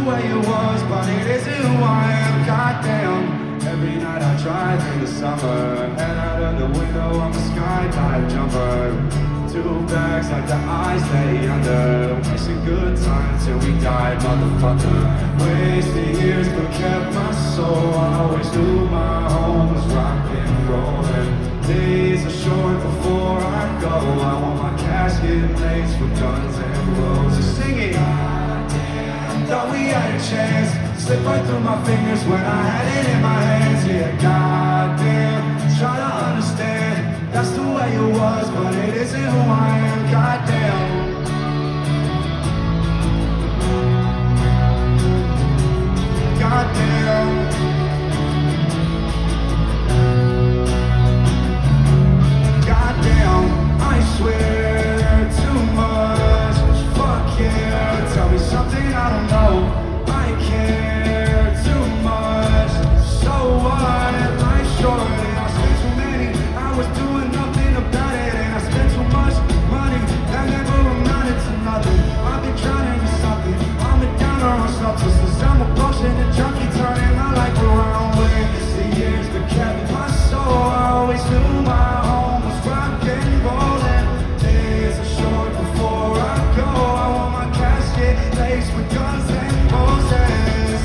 way it was, but it isn't who I am, goddamn. Every night I drive in the summer, head out of the window, I'm a skydive jumper. 2 bags like the eyes lay under, wasting good time till we die, motherfucker. Wasted years but kept my soul, I always knew my home was rock and rollin'. Days are short before I go, I want my casket laced with guns and roses. Singing, thought we had a chance, slipped right through my fingers when I had it in my hands. Yeah, goddamn, try to understand, that's the way it was, but it isn't who I am, goddamn. Goddamn. Goddamn, I swear too much. Fuck yeah, tell me something I don't know. I care too much. So what? Life's short and I spent too many hours doing nothing about it, and I spent too much money that never amounted to nothing. I've been drowning in something, I'm a downer on substances. I'm a bullshit and junkie turning my life around. Wasted years that kept my soul, I always knew my home was rock and rollin'. Days are short before I go, I want my casket laced with guns and roses.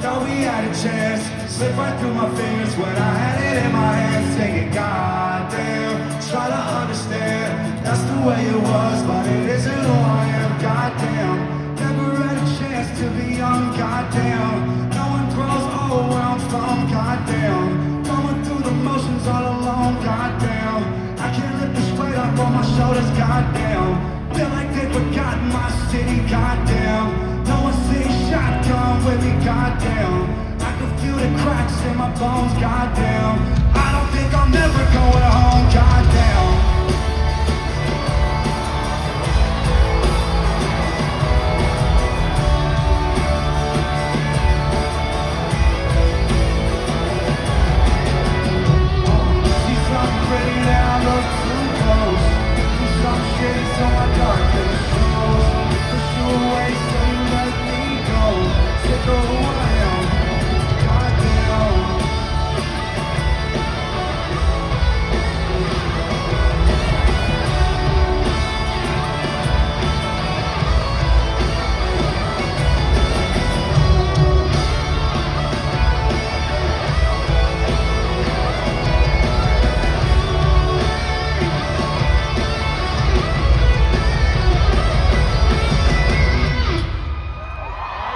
Thought we had a chance, slipped right through my fingers when I had it in my hands. Singing, goddamn, try to understand, that's the way it was, but it isn't who I am, goddamn. Never had a chance to be young, goddamn. No one grows old where I'm from, goddamn. Going through the motions all alone, goddamn. I can't lift this weight up on my shoulders, goddamn. Feel like they've forgotten my city, goddamn. No one sees shotgun with me, goddamn. I can feel the cracks in my bones, goddamn.